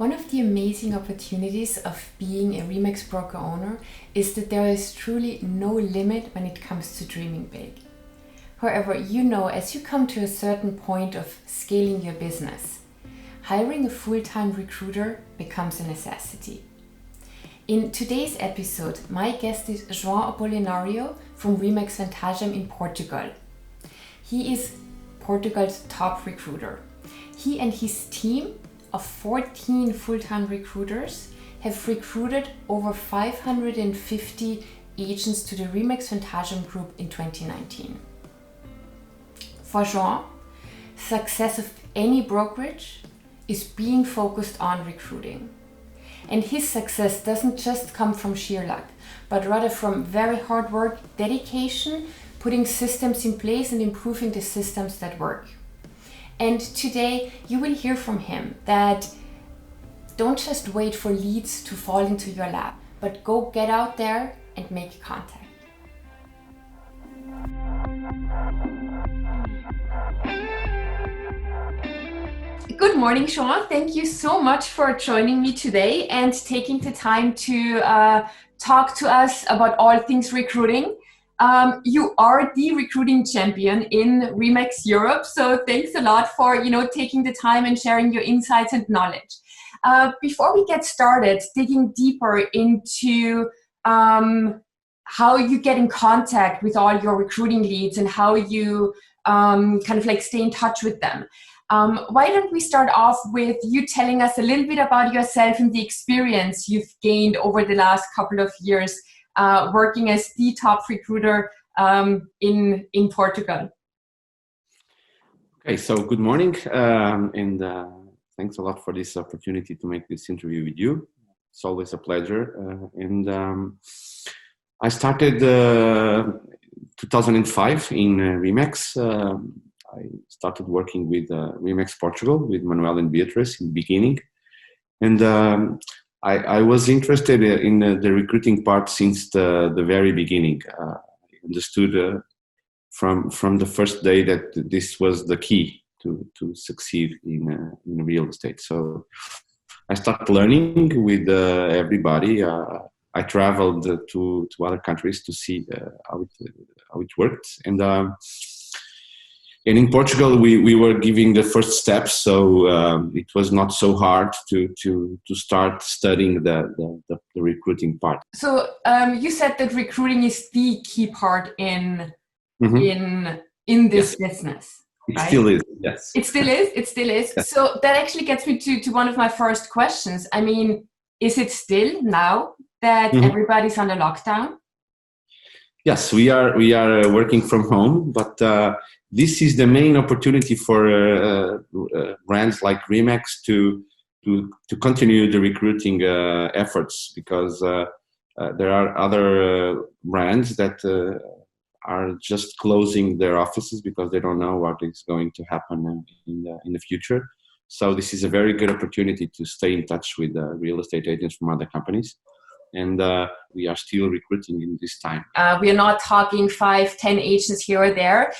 One of the amazing opportunities of being a Remax broker owner is that there is truly no limit when it comes to dreaming big. However, as you come to a certain point of scaling your business, hiring a full-time recruiter becomes a necessity. In today's episode, my guest is Joao Apolinario from Remax Vantagem in Portugal. He is Portugal's top recruiter. He and his team of 14 full-time recruiters have recruited over 550 agents to the Remax Vantagem group in 2019. For Joao, success of any brokerage is being focused on recruiting. And his success doesn't just come from sheer luck, but rather from very hard work, dedication, putting systems in place and improving the systems that work. And today you will hear from him that don't just wait for leads to fall into your lap, but go get out there and make contact. Good morning, Joao. Thank you so much for joining me today and taking the time to talk to us about all things recruiting. You are the recruiting champion in Remax Europe, so thanks a lot for taking the time and sharing your insights and knowledge. Before we get started, digging deeper into how you get in contact with all your recruiting leads and how you stay in touch with them. Why don't we start off with you telling us a little bit about yourself and the experience you've gained over the last couple of years working as the top recruiter in Portugal. Okay, so good morning, and thanks a lot for this opportunity to make this interview with you. It's always a pleasure. I started 2005 in Remax. I started working with Remax Portugal, with Manuel and Beatrice in the beginning. And I was interested in the recruiting part since the very beginning. I understood from the first day that this was the key to succeed in real estate. So I started learning with everybody. I traveled to other countries to see how it worked. And in Portugal, we were giving the first steps, so it was not so hard to start studying the recruiting part. So you said that recruiting is the key part in this business. It right? still is, yes. It still is. Yes. So that actually gets me to one of my first questions. I mean, is it still now that everybody's under lockdown? Yes, we are working from home, but this is the main opportunity for brands like Remax to continue the recruiting efforts, because there are other brands that are just closing their offices because they don't know what is going to happen in the future. So this is a very good opportunity to stay in touch with real estate agents from other companies. And we are still recruiting in this time. We are not talking 5-10 agents here or there.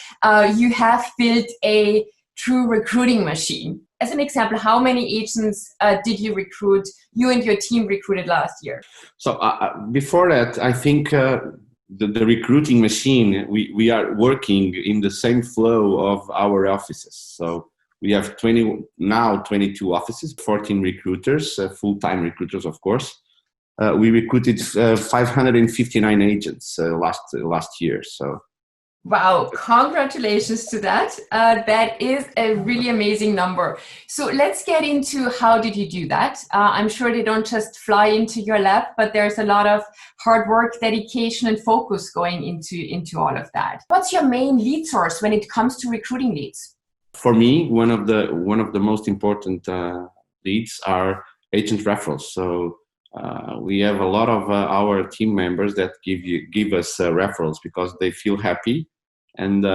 You have built a true recruiting machine. As an example, how many agents did you and your team recruited last year? So before that, I think the recruiting machine, we are working in the same flow of our offices. So we have 22 offices, 14 recruiters, full-time recruiters, of course. We recruited 559 agents last year. So, wow! Congratulations to that. That is a really amazing number. So let's get into how did you do that? I'm sure they don't just fly into your lap, but there's a lot of hard work, dedication, and focus going into all of that. What's your main lead source when it comes to recruiting leads? For me, one of the most important leads are agent referrals. So. We have a lot of our team members that give us referrals because they feel happy, and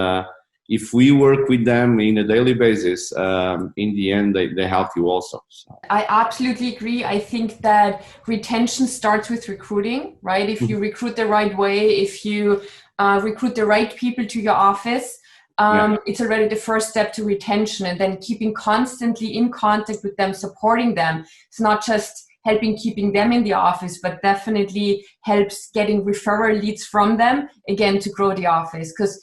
if we work with them in a daily basis, in the end they help you also. So. I absolutely agree. I think that retention starts with recruiting, right? If you recruit the right way, if you recruit the right people to your office, it's already the first step to retention, and then keeping constantly in contact with them, supporting them. It's not just helping keeping them in the office, but definitely helps getting referral leads from them, again, to grow the office. Because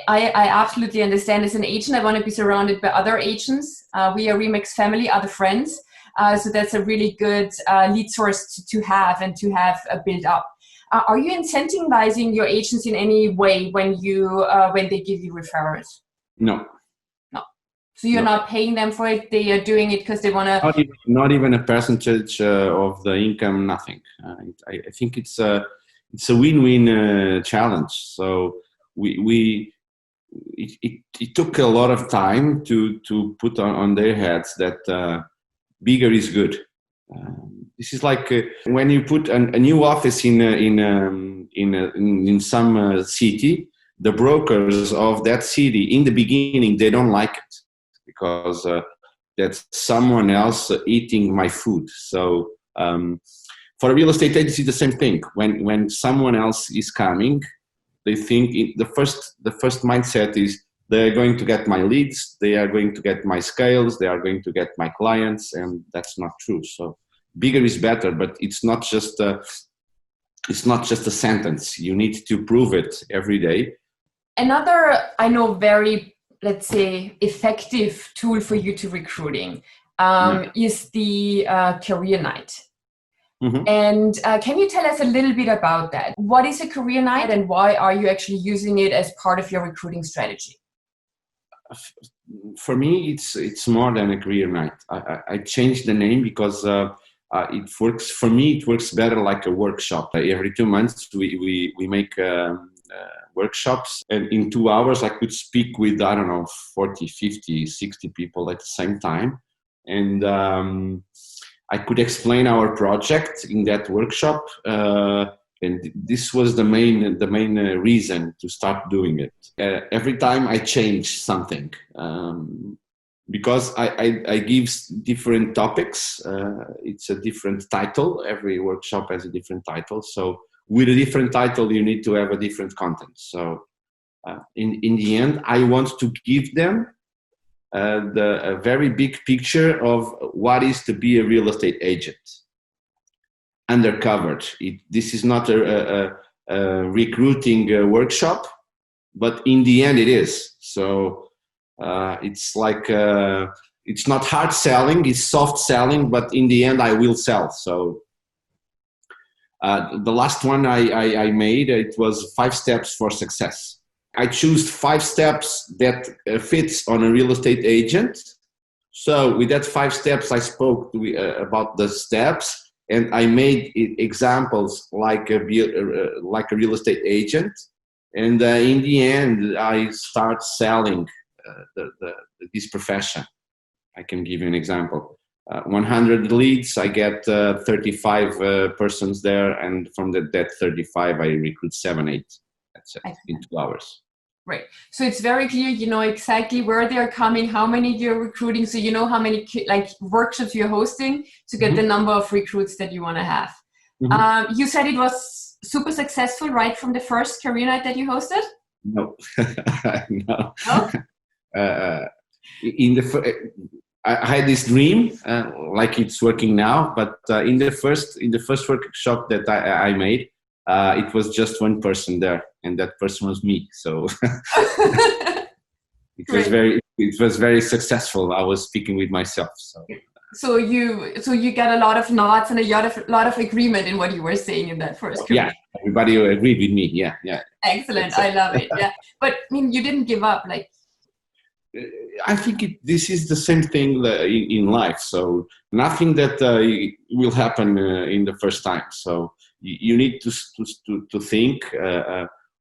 I absolutely understand, as an agent, I want to be surrounded by other agents. We are Remax family, other friends. So that's a really good lead source to have and to have built up. Are you incentivizing your agents in any way when they give you referrals? No. So you're not paying them for it. They are doing it because they want to. Not even a percentage of the income. Nothing. I think it's a win-win challenge. So it took a lot of time to put on their heads that bigger is good. This is like when you put a new office in some city. The brokers of that city in the beginning, they don't like it because that's someone else eating my food. So for a real estate agency, the same thing. When someone else is coming, they think the first mindset is they're going to get my leads, they are going to get my scales, they are going to get my clients, and that's not true. So bigger is better, but it's not just a sentence. You need to prove it every day. Another, I know, very, let's say, effective tool for you to recruiting is the career night. Mm-hmm. And can you tell us a little bit about that? What is a career night and why are you actually using it as part of your recruiting strategy? For me, it's more than a career night. I changed the name because it works for me. It works better like a workshop. Every 2 months, we make workshops, and in 2 hours, I could speak with 40, 50, 60 people at the same time, and I could explain our project in that workshop. And this was the main reason to start doing it. Every time I change something, because I give different topics. It's a different title. Every workshop has a different title. So with a different title, you need to have a different content. So in the end, I want to give them a very big picture of what is to be a real estate agent. Undercovered. This is not a recruiting workshop, but in the end it is. So it's like it's not hard selling, it's soft selling, but in the end I will sell. So the last one I made, it was 5 steps for success. I choose 5 steps that fits on a real estate agent. So with that 5 steps, I spoke about the steps. And I made examples like a real estate agent, and in the end, I start selling this profession. I can give you an example: 100 leads, I get 35 persons there, and from that 35, I recruit 7, 8. That's it in 2 hours. Right. So it's very clear, you know exactly where they're coming, how many you're recruiting. So you know how many workshops you're hosting to get the number of recruits that you want to have. Mm-hmm. You said it was super successful right from the first career night that you hosted? No. No. I had this dream, like it's working now, but in the first workshop that I made, it was just one person there, and that person was me. So it was very successful. I was speaking with myself. So you got a lot of nods and a lot of agreement in what you were saying in that first career. Yeah, everybody agreed with me. Yeah. Excellent. I love it. Yeah, but I mean, you didn't give up. I think this is the same thing in life. So nothing that will happen in the first time. So you need to think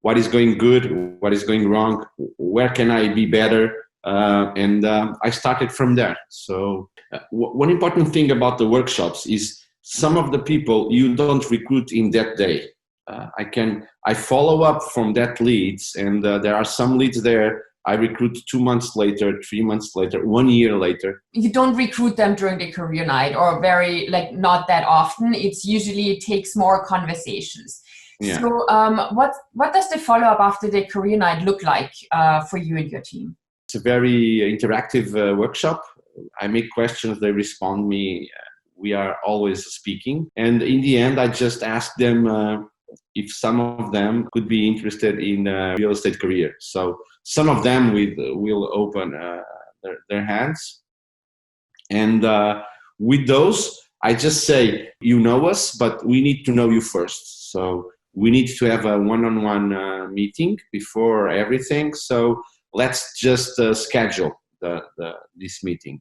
what is going good, what is going wrong, where can I be better, and I started from there. So one important thing about the workshops is some of the people you don't recruit in that day. I follow up from that leads, and there are some leads there I recruit 2 months later, 3 months later, 1 year later. You don't recruit them during the career night, or very not that often. It's usually, it takes more conversations. Yeah. So what does the follow-up after the career night look like for you and your team? It's a very interactive workshop. I make questions, they respond me. We are always speaking. And in the end, I just ask them if some of them could be interested in a real estate career. So some of them will open their hands. And with those, I just say, you know us, but we need to know you first. So we need to have a one-on-one meeting before everything. So let's just schedule this meeting.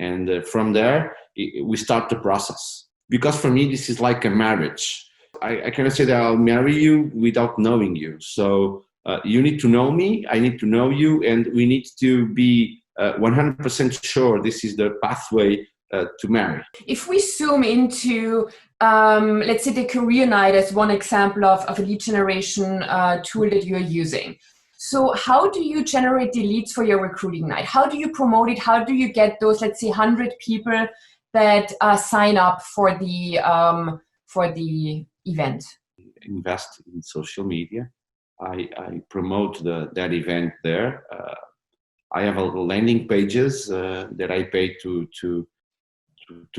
And from there, we start the process. Because for me, this is like a marriage. I cannot say that I'll marry you without knowing you. So you need to know me, I need to know you, and we need to be 100% sure this is the pathway to marry. If we zoom into, let's say, the career night as one example of a lead generation tool that you're using. So how do you generate the leads for your recruiting night? How do you promote it? How do you get those, let's say, 100 people that sign up for the event? Invest in social media. I promote that event there. I have a landing pages that I pay to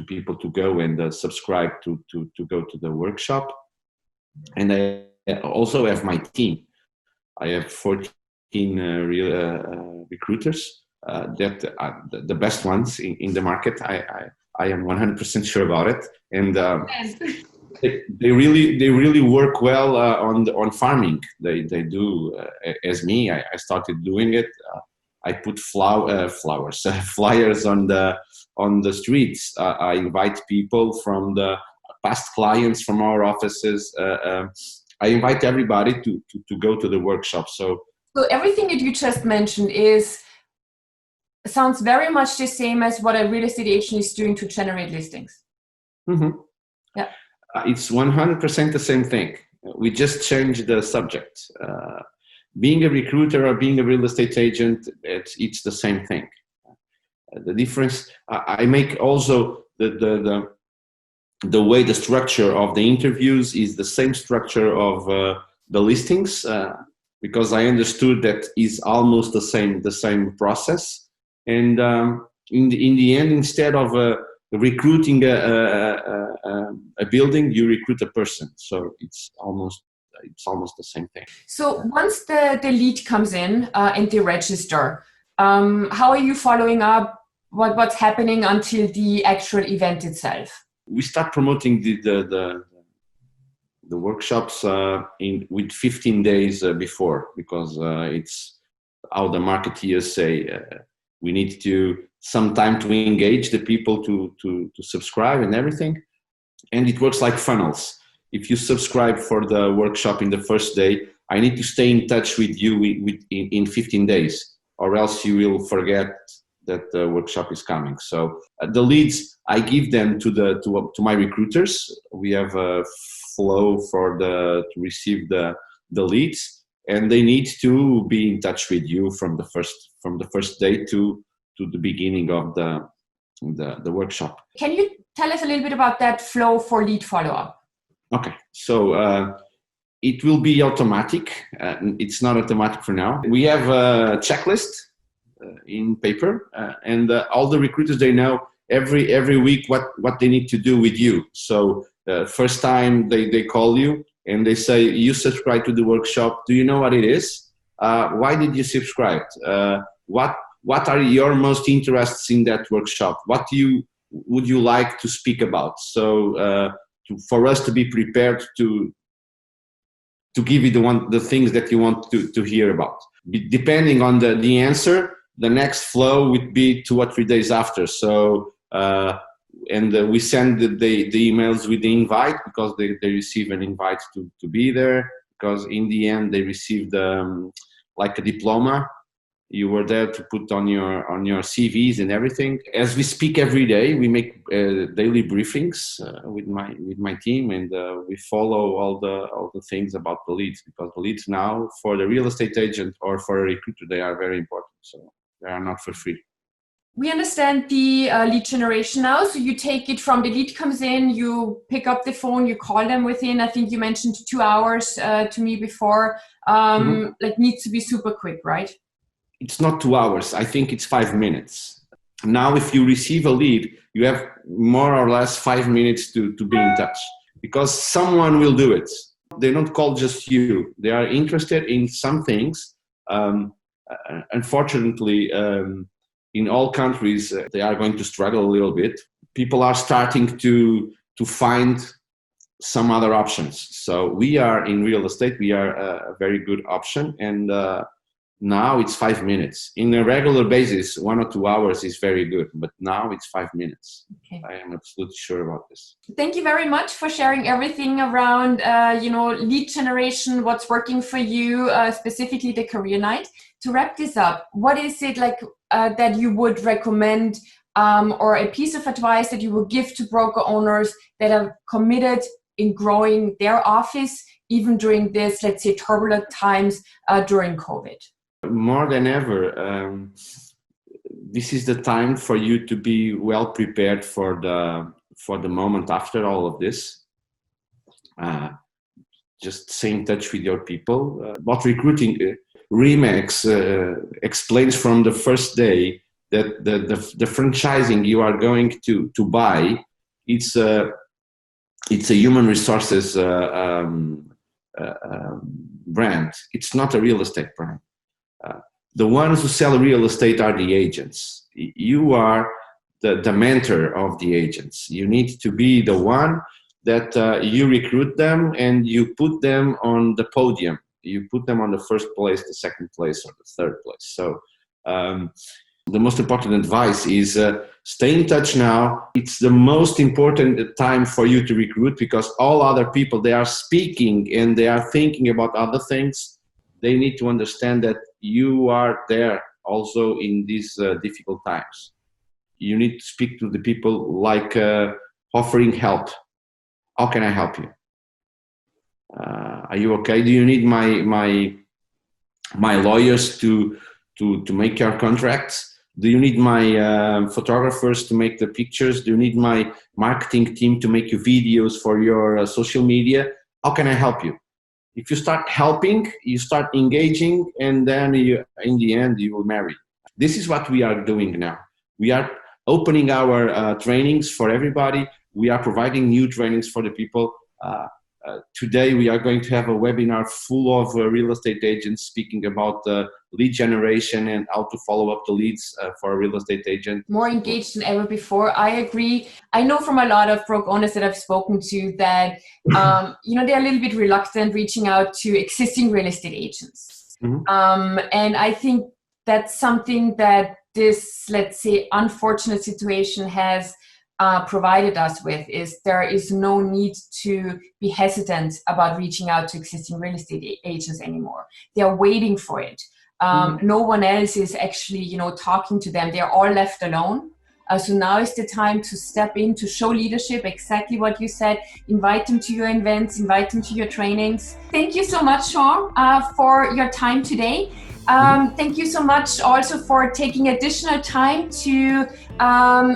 people to go and subscribe to go to the workshop. And I also have my team. I have 14 recruiters that are the best ones in the market. I am 100% sure about it. And they really work well on farming. They do as me. I started doing it. I put flyers on the streets. I invite people from the past clients from our offices. I invite everybody to go to the workshop. So everything that you just mentioned sounds very much the same as what a real estate agent is doing to generate listings. Mm-hmm. Yeah. It's 100% the same thing. We just changed the subject. Being a recruiter or being a real estate agent, it's the same thing. The difference, I make also the way the structure of the interviews is the same structure of the listings, because I understood that is almost the same process. And in the end, instead of recruiting a building, you recruit a person. So it's almost the same thing. So once the lead comes in and they register, how are you following up? What's happening until the actual event itself? We start promoting the workshops with 15 days before, because it's how the marketeers say we need to some time to engage the people to subscribe and everything. And it works like funnels. If you subscribe for the workshop in the first day, I need to stay in touch with you in 15 days, or else you will forget that the workshop is coming. So the leads, I give them to my recruiters. We have a flow to receive the leads, and they need to be in touch with you from the first day to the beginning of the workshop. Can you tell us a little bit about that flow for lead follow-up? Okay, so it will be automatic. It's not automatic for now. We have a checklist in paper, and all the recruiters, they know every week what they need to do with you. So first time they call you and they say, you subscribe to the workshop. Do you know what it is? Why did you subscribe? What are your most interests in that workshop? What would you like to speak about? So for us to be prepared to give you the things that you want to hear about. Depending on the answer, the next flow would be 2 or 3 days after. So we send the emails with the invite, because they receive an invite to be there, because in the end they received like a diploma. You were there to put on your CVs and everything. As we speak every day, we make daily briefings with my team, and we follow all the things about the leads, because the leads now for the real estate agent or for a recruiter, they are very important. So they are not for free. We understand the lead generation now. So you take it from the lead comes in, you pick up the phone, you call them within, I think you mentioned 2 hours to me before, like needs to be super quick, right? It's not 2 hours. I think it's 5 minutes. Now, if you receive a lead, you have more or less 5 minutes to be in touch because someone will do it. They don't call just you. They are interested in some things. Unfortunately, in all countries, they are going to struggle a little bit. People are starting to find some other options. So we are in real estate. We are a very good option. And now it's 5 minutes. In a regular basis, 1 or 2 hours is very good. But now it's 5 minutes. Okay. I am absolutely sure about this. Thank you very much for sharing everything around, lead generation, what's working for you, specifically the career night. To wrap this up, what is it like that you would recommend or a piece of advice that you will give to broker owners that are committed in growing their office, even during this, let's say, turbulent times during COVID? More than ever, this is the time for you to be well prepared for the moment after all of this. Just stay in touch with your people. About recruiting, RE/MAX explains from the first day that the franchising you are going to buy, it's a human resources brand. It's not a real estate brand. The ones who sell real estate are the agents. You are the mentor of the agents. You need to be the one that you recruit them and you put them on the podium. You put them on the first place, the second place, or the third place. So the most important advice is stay in touch now. It's the most important time for you to recruit because all other people, they are speaking and they are thinking about other things. They need to understand that you are there also in these difficult times. You need to speak to the people like offering help. How can I help you? Are you okay? Do you need my lawyers to make your contracts? Do you need my photographers to make the pictures? Do you need my marketing team to make you videos for your social media? How can I help you? If you start helping, you start engaging, and then in the end, you will marry. This is what we are doing now. We are opening our trainings for everybody. We are providing new trainings for the people. Today, we are going to have a webinar full of real estate agents speaking about lead generation and how to follow up the leads for a real estate agent. More engaged than ever before. I agree. I know from a lot of broker owners that I've spoken to that, they're a little bit reluctant reaching out to existing real estate agents. And I think that's something that this, let's say, unfortunate situation has provided us with, is there is no need to be hesitant about reaching out to existing real estate agents anymore. They are waiting for it. No one else is actually, talking to them. They're all left alone. So now is the time to step in, to show leadership, exactly what you said. Invite them to your events, invite them to your trainings. Thank you so much, Sean, for your time today. Thank you so much also for taking additional time to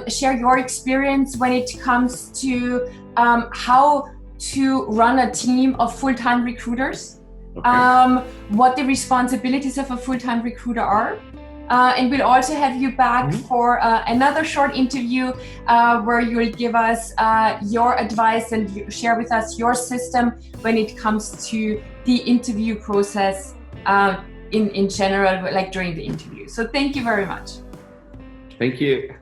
share your experience when it comes to how to run a team of full-time recruiters, what the responsibilities of a full-time recruiter are. And we'll also have you back for another short interview where you'll give us your advice and share with us your system when it comes to the interview process in general, like during the interview. So thank you very much. Thank you.